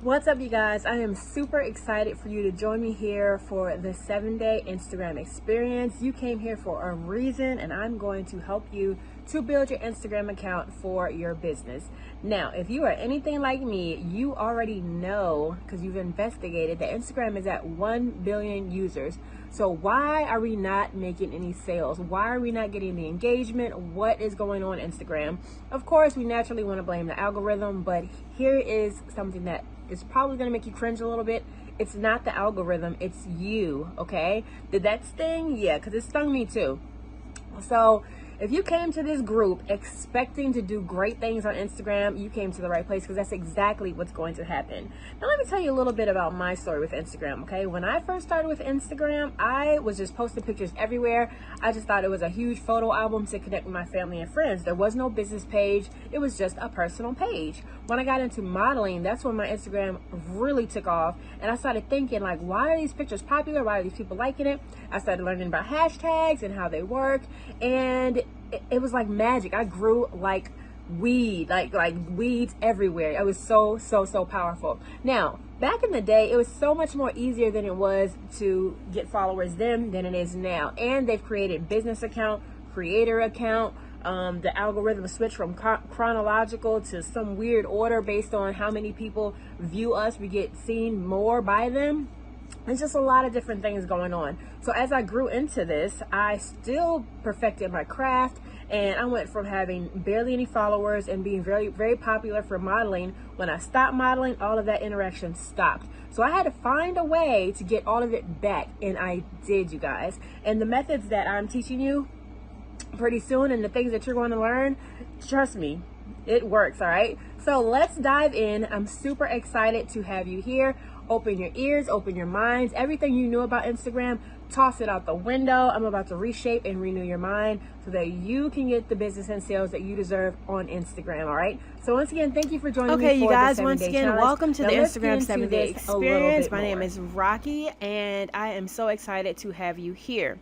What's up, you guys? I am super excited for you to join me here for the 7-day Instagram experience. You came here for a reason, and I'm going to help you to build your Instagram account for your business. Now, if you are anything like me, you already know, because you've investigated, that Instagram is at 1 billion users. So why are we not making any sales? Why are we not getting the engagement? What is going on Instagram? Of course, we naturally want to blame the algorithm, but here is something that is probably going to make you cringe a little bit. It's not the algorithm, it's you, okay? Did that sting? Yeah, because it stung me too. So if you came to this group expecting to do great things on Instagram, you came to the right place, because that's exactly what's going to happen. Now, let me tell you a little bit about my story with Instagram, okay? When I first started with Instagram, I was just posting pictures everywhere. I just thought it was a huge photo album to connect with my family and friends. There was no business page. It was just a personal page. When I got into modeling, that's when my Instagram really took off, and I started thinking, like, why are these pictures popular? Why are these people liking it? I started learning about hashtags and how they work, and it was like magic. I grew like weed, like weeds everywhere. It was so powerful. Now, back in the day, it was so much more easier than it was to get followers then than it is now. And they've created business account, creator account. The algorithm switched from chronological to some weird order based on how many people view us. We get seen more by them. It's just a lot of different things going on. So as I grew into this, I still perfected my craft, and I went from having barely any followers and being very popular for modeling. When I stopped modeling, all of that interaction stopped. So I had to find a way to get all of it back, and I did, you guys. And the methods that I'm teaching you pretty soon, and the things that you're going to learn, trust me, it works. All right, so let's dive in. I'm super excited to have you here. Open your ears, open your minds. Everything you knew about Instagram, toss it out the window. I'm about to reshape and renew your mind so that you can get the business and sales that you deserve on Instagram. All right, so once again, thank you for joining me for you guys, the 7-day once again, challenge. welcome to Now, the let's Instagram get into 7-day this a little experience. bit My name more. is Rocky, and I am so excited to have you here.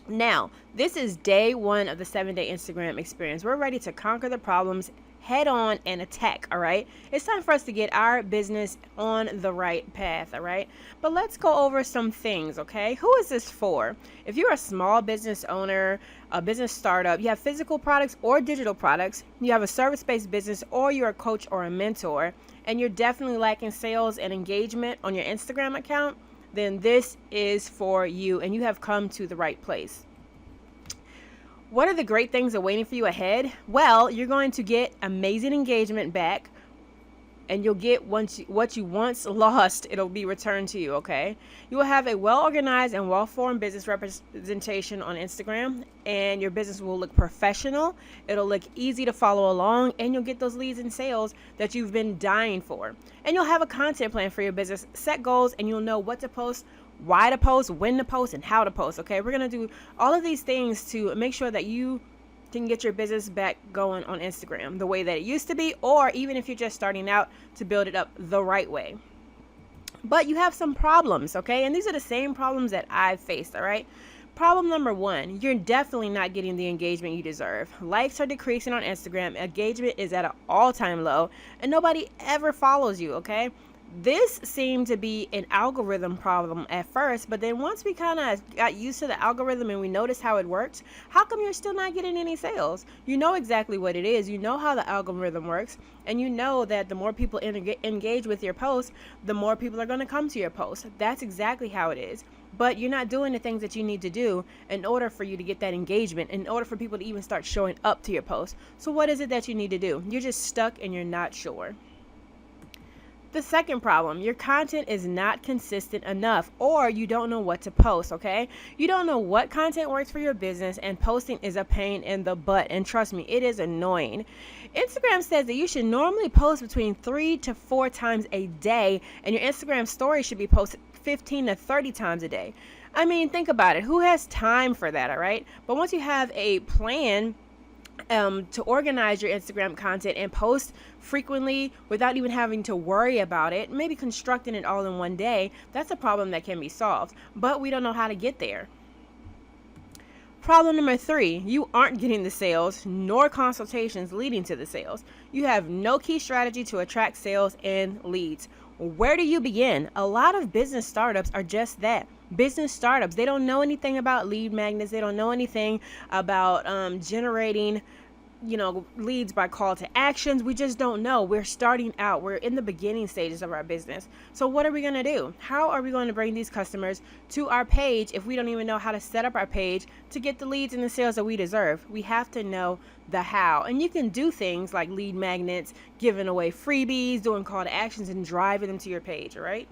Now, this is day 1 of the 7-day Instagram experience. We're ready to conquer the problems head on and attack. All right, it's time for us to get our business on the right path. All right, but let's go over some things. Okay, who is this for? If you're a small business owner, a business startup, you have physical products or digital products, you have a service-based business, or you're a coach or a mentor, and you're definitely lacking sales and engagement on your Instagram account, then this is for you, and you have come to the right place. What are the great things awaiting for you ahead? Well, you're going to get amazing engagement back, and you'll get what you once lost. It'll be returned to you, okay? You will have a well-organized and well-formed business representation on Instagram, and your business will look professional. It'll look easy to follow along, and you'll get those leads and sales that you've been dying for. And you'll have a content plan for your business, set goals, and you'll know what to post, why to post, when to post, and how to post. Okay, we're going to do all of these things to make sure that you can get your business back going on Instagram the way that it used to be, or even if you're just starting out, to build it up the right way. But you have some problems, okay? And these are the same problems that I've faced. All right, problem number 1, you're definitely not getting the engagement you deserve. Likes are decreasing on Instagram, engagement is at an all-time low, and nobody ever follows you. Okay, this seemed to be an algorithm problem at first, but then once we kind of got used to the algorithm and we noticed how it worked, how come you're still not getting any sales? You know exactly what it is. You know how the algorithm works, and you know that the more people engage with your post, the more people are going to come to your post. That's exactly how it is. But you're not doing the things that you need to do in order for you to get that engagement, in order for people to even start showing up to your post. So what is it that you need to do? You're just stuck and you're not sure. The second problem, your content is not consistent enough, or you don't know what to post, okay? You don't know what content works for your business, and posting is a pain in the butt, and trust me, it is annoying. Instagram says that you should normally post between 3 to 4 times a day, and your Instagram story should be posted 15 to 30 times a day. I mean, think about it. Who has time for that, all right? But once you have a plan to organize your Instagram content and post frequently without even having to worry about it, maybe constructing it all in one day, that's a problem that can be solved. But we don't know how to get there. Problem number 3, you aren't getting the sales nor consultations leading to the sales. You have no key strategy to attract sales and leads. Where do you begin? A lot of business startups are just that. Business startups, they don't know anything about lead magnets. They don't know anything about generating leads by call to actions. We just don't know. We're starting out. We're in the beginning stages of our business. So what are we going to do? How are we going to bring these customers to our page if we don't even know how to set up our page to get the leads and the sales that we deserve? We have to know the how. And you can do things like lead magnets, giving away freebies, doing call to actions, and driving them to your page, all right?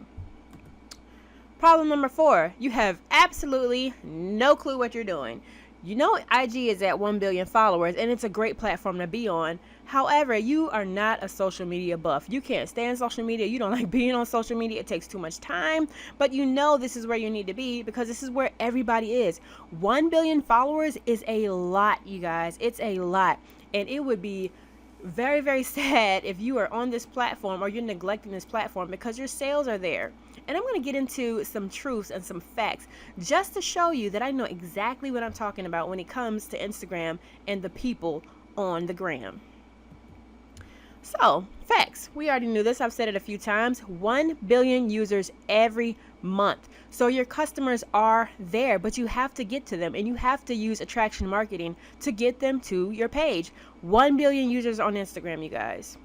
Problem number 4, you have absolutely no clue what you're doing. You know, IG is at 1 billion followers, and it's a great platform to be on. However, you are not a social media buff. You can't stand social media. You don't like being on social media. It takes too much time. But you know this is where you need to be because this is where everybody is. 1 billion followers is a lot, you guys. It's a lot. And it would be very, very sad if you are on this platform or you're neglecting this platform because your sales are there. And I'm going to get into some truths and some facts just to show you that I know exactly what I'm talking about when it comes to Instagram and the people on the gram. So, facts. We already knew this. I've said it a few times. 1 billion users every month. So your customers are there, but you have to get to them and you have to use attraction marketing to get them to your page. 1 billion users on Instagram, you guys.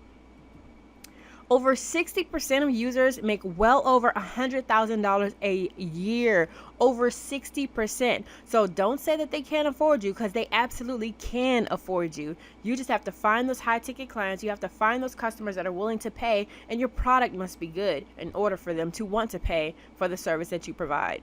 Over 60% of users make well over $100,000 a year. Over 60%. So don't say that they can't afford you because they absolutely can afford you. You just have to find those high ticket clients. You have to find those customers that are willing to pay, and your product must be good in order for them to want to pay for the service that you provide.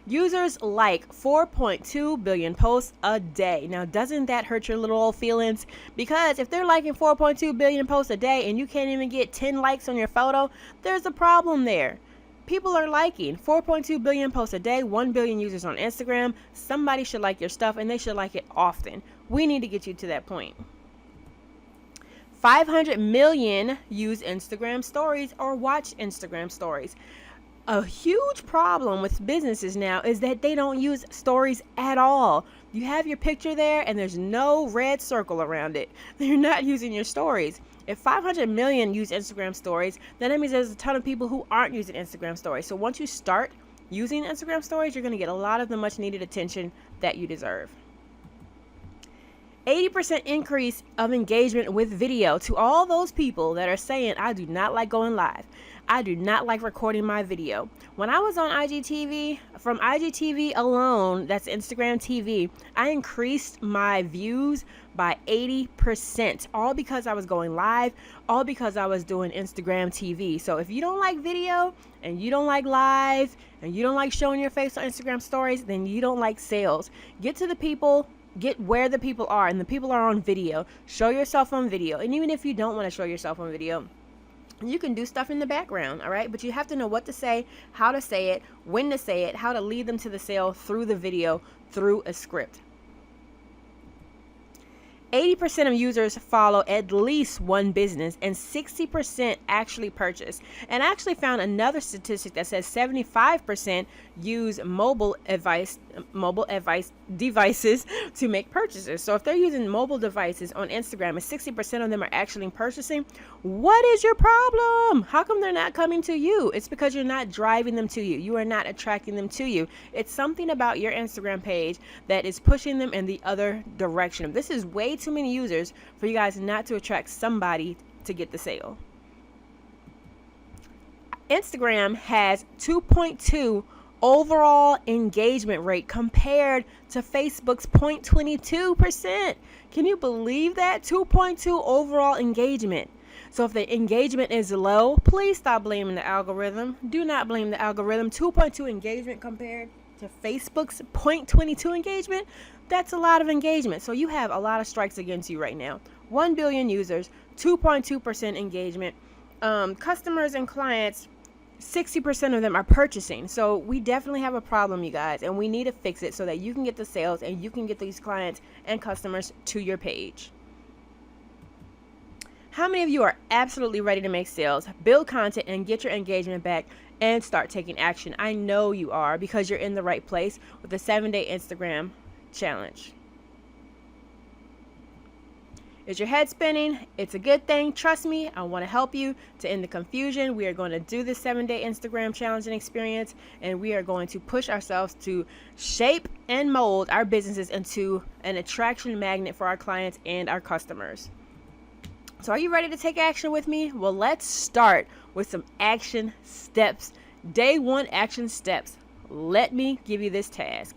Users like 4.2 billion posts a day. Now, doesn't that hurt your little old feelings? Because if they're liking 4.2 billion posts a day and you can't even get 10 likes on your photo, there's a problem there. People are liking 4.2 billion posts a day, 1 billion users on Instagram. Somebody should like your stuff and they should like it often. We need to get you to that point. 500 million use Instagram stories or watch Instagram stories. A huge problem with businesses now is that they don't use stories at all. You have your picture there and there's no red circle around it. You're not using your stories. If 500 million use Instagram stories, then that means there's a ton of people who aren't using Instagram stories. So once you start using Instagram stories, you're going to get a lot of the much needed attention that you deserve. 80% increase of engagement with video. To all those people that are saying, I do not like going live. I do not like recording my video. When I was on IGTV, from IGTV alone, that's Instagram TV, I increased my views by 80%, all because I was going live, all because I was doing Instagram TV. So if you don't like video and you don't like live and you don't like showing your face on Instagram stories, then you don't like sales. Get to the people. Get where the people are, and the people are on video. Show yourself on video. And even if you don't want to show yourself on video, you can do stuff in the background, all right? But you have to know what to say, how to say it, when to say it, how to lead them to the sale through the video, through a script. 80% of users follow at least one business and 60% actually purchase. And I actually found another statistic that says 75% use mobile devices to make purchases. So if they're using mobile devices on Instagram and 60% of them are actually purchasing, what is your problem? How come they're not coming to you? It's because you're not driving them to you. You are not attracting them to you. It's something about your Instagram page that is pushing them in the other direction. This is way too many users for you guys not to attract somebody to get the sale. Instagram has 2.2 overall engagement rate compared to Facebook's 0.22%. Can you believe that? 2.2 overall engagement. So if the engagement is low, please stop blaming the algorithm. Do not blame the algorithm. 2.2 engagement compared to Facebook's 0.22 engagement. That's a lot of engagement. So you have a lot of strikes against you right now. 1 billion users, 2.2% engagement. Customers and clients, 60% of them are purchasing. So we definitely have a problem, you guys, and we need to fix it so that you can get the sales and you can get these clients and customers to your page. How many of you are absolutely ready to make sales, build content, and get your engagement back and start taking action? I know you are, because you're in the right place with the 7-day Instagram challenge. Is your head spinning? It's a good thing. Trust me, I want to help you to end the confusion. We are going to do this 7-day Instagram challenge and experience, and we are going to push ourselves to shape and mold our businesses into an attraction magnet for our clients and our customers. So are you ready to take action with me? Well, let's start with some action steps. Day 1 action steps. Let me give you this task.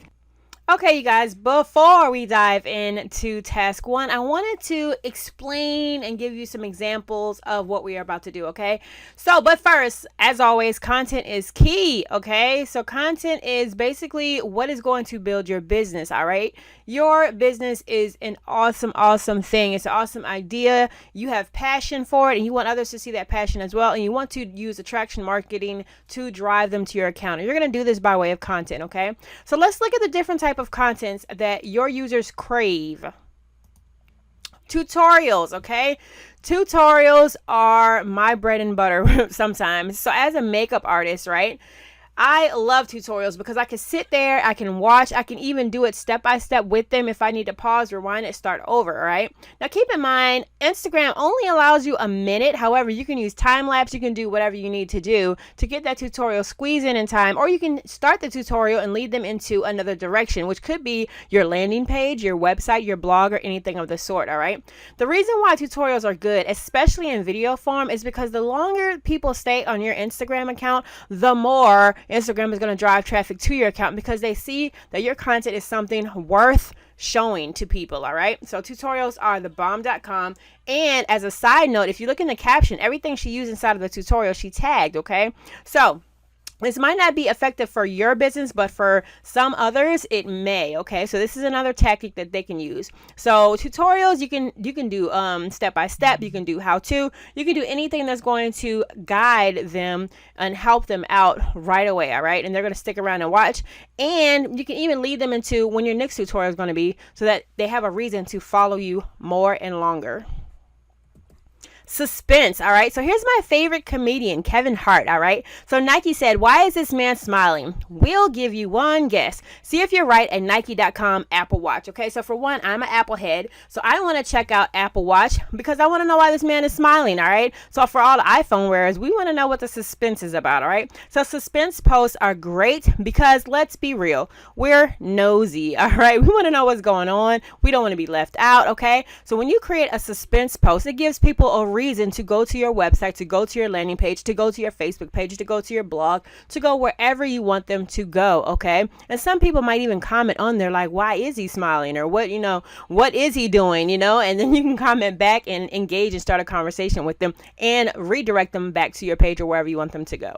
Okay, you guys, before we dive into task 1, I wanted to explain and give you some examples of what we are about to do, okay? But first, as always, content is key, okay? So content is basically what is going to build your business, all right? Your business is an awesome, awesome thing. It's an awesome idea. You have passion for it, and you want others to see that passion as well, and you want to use attraction marketing to drive them to your account. And you're going to do this by way of content, okay? So let's look at the different type of contents that your users crave. Tutorials, okay? Tutorials are my bread and butter sometimes. So as a makeup artist, right, I love tutorials because I can sit there, I can watch, I can even do it step by step with them if I need to pause, rewind it, start over, right? Now keep in mind, Instagram only allows you a minute. However, you can use time lapse, you can do whatever you need to do to get that tutorial squeezed in time, or you can start the tutorial and lead them into another direction, which could be your landing page, your website, your blog, or anything of the sort, all right? The reason why tutorials are good, especially in video form, is because the longer people stay on your Instagram account, the more Instagram is going to drive traffic to your account because they see that your content is something worth showing to people, all right? So tutorials are the bomb.com. And as a side note, if you look in the caption, everything she used inside of the tutorial, she tagged, okay? So this might not be effective for your business, but for some others, it may, okay? So this is another tactic that they can use. So tutorials, you can do step by step, you can do how to, you can do anything that's going to guide them and help them out right away, all right? And they're going to stick around and watch. And you can even lead them into when your next tutorial is going to be, so that they have a reason to follow you more and longer. Suspense, all right? So here's my favorite comedian, Kevin Hart, all right? So Nike said, "Why is this man smiling?" We'll give you one guess. See if you're right at Nike.com Apple Watch, okay? So for one, I'm an Apple head, so I want to check out Apple Watch because I want to know why this man is smiling, all right? So for all the iPhone wearers, we want to know what the suspense is about, all right? So suspense posts are great because, let's be real, we're nosy, all right? We want to know what's going on. We don't want to be left out, okay? So when you create a suspense post, it gives people a reason to go to your website, to go to your landing page, to go to your Facebook page, to go to your blog, to go wherever you want them to go, okay? And some people might even comment on there like, why is he smiling? Or what is he doing, And then you can comment back and engage and start a conversation with them and redirect them back to your page or wherever you want them to go.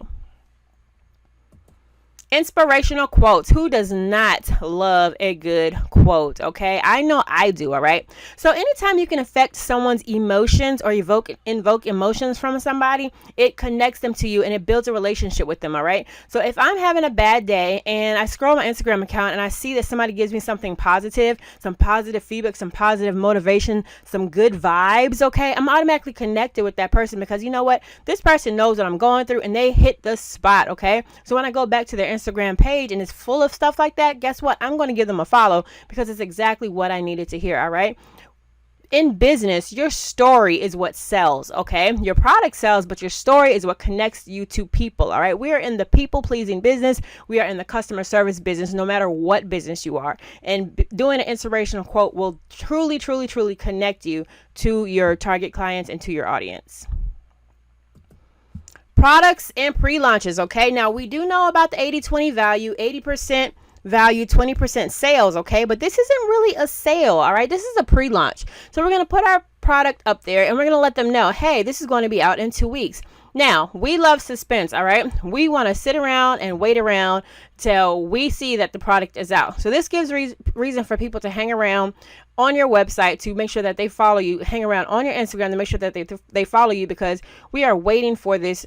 Inspirational quotes. Who does not love a good quote? Okay, I know I do. All right. So anytime you can affect someone's emotions or invoke emotions from somebody, it connects them to you and it builds a relationship with them. All right. So if I'm having a bad day and I scroll my Instagram account and I see that somebody gives me something positive, some positive feedback, some positive motivation, some good vibes, okay, I'm automatically connected with that person because you know what? This person knows what I'm going through and they hit the spot. Okay. So when I go back to their Instagram page and it's full of stuff like that, guess what? I'm going to give them a follow because it's exactly what I needed to hear. All right. In business, your story is what sells, okay? Your product sells, but your story is what connects you to people, all right? We are in the people-pleasing business. We are in the customer service business, no matter what business you are. And doing an inspirational quote will truly, truly, truly connect you to your target clients and to your audience. Products and pre-launches, okay? Now, we do know about the 80-20 value, 80% value, 20% sales, okay? But this isn't really a sale, all right? This is a pre-launch. So we're going to put our product up there and we're going to let them know, hey, this is going to be out in 2 weeks. Now, we love suspense, all right? We want to sit around and wait around till we see that the product is out. So this gives reason for people to hang around on your website to make sure that they follow you, hang around on your Instagram to make sure that they follow you because we are waiting for this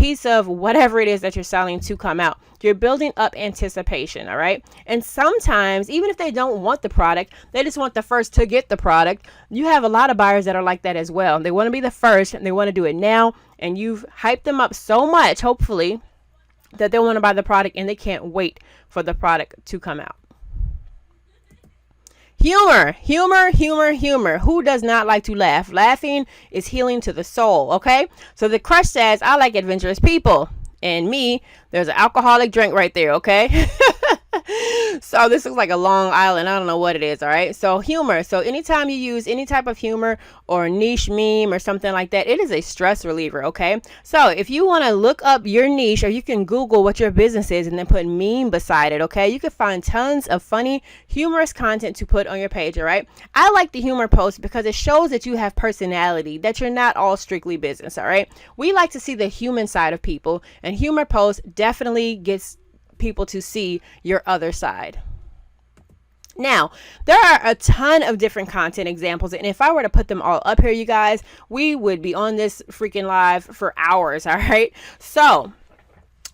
piece of whatever it is that you're selling to come out. You're building up anticipation, all right? And sometimes, even if they don't want the product, they just want the first to get the product. You have a lot of buyers that are like that as well. They want to be the first and they want to do it now. And you've hyped them up so much, hopefully, that they want to buy the product and they can't wait for the product to come out. Humor, humor, humor, humor. Who does not like to laugh? Laughing is healing to the soul, okay? So the crush says, I like adventurous people. And me, there's an alcoholic drink right there, okay? So this looks like a Long Island. I don't know what it is, all right? So humor. So anytime you use any type of humor or niche meme or something like that, it is a stress reliever, okay? So if you want to look up your niche, or you can Google what your business is and then put meme beside it, okay? You can find tons of funny, humorous content to put on your page, all right? I like the humor post because it shows that you have personality, that you're not all strictly business, all right? We like to see the human side of people, and humor post definitely gets people to see your other side. Now, there are a ton of different content examples, and if I were to put them all up here, you guys, we would be on this freaking live for hours, all right? So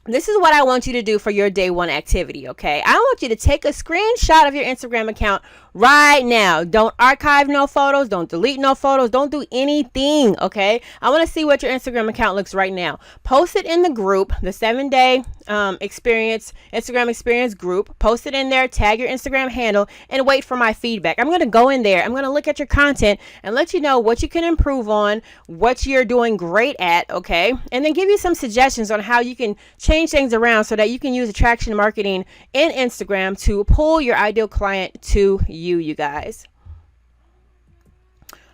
this is what I want you to do for your day one activity, okay? I want you to take a screenshot of your Instagram account right now. Don't archive no photos. Don't delete no photos. Don't do anything, okay? I want to see what your Instagram account looks right now. Post it in the group, the 7-day Instagram experience group. Post it in there, tag your Instagram handle, and wait for my feedback. I'm going to go in there. I'm going to look at your content and let you know what you can improve on, what you're doing great at, okay? And then give you some suggestions on how you can change things around so that you can use attraction marketing in Instagram to pull your ideal client to you guys.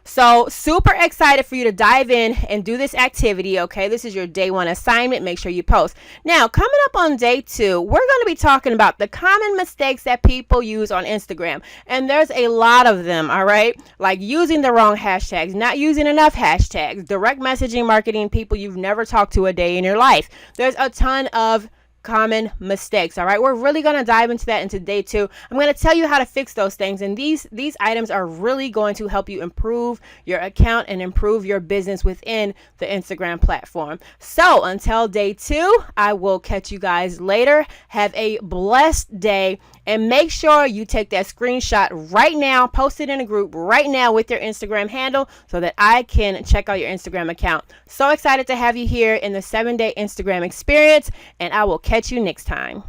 So super excited for you to dive in and do this activity, okay? This is your day one assignment. Make sure you post. Now, coming up on day 2, we're going to be talking about the common mistakes that people use on Instagram. And there's a lot of them, all right? Like using the wrong hashtags, not using enough hashtags, direct messaging marketing, people you've never talked to a day in your life. There's a ton of common mistakes, all right? We're really going to dive into that into day 2. I'm going to tell you how to fix those things, and these items are really going to help you improve your account and improve your business within the Instagram platform. So until day 2, I will catch you guys later. Have a blessed day, and make sure you take that screenshot right now, post it in a group right now with your Instagram handle so that I can check out your Instagram account. So excited to have you here in the 7-day Instagram experience, and I will catch you next time.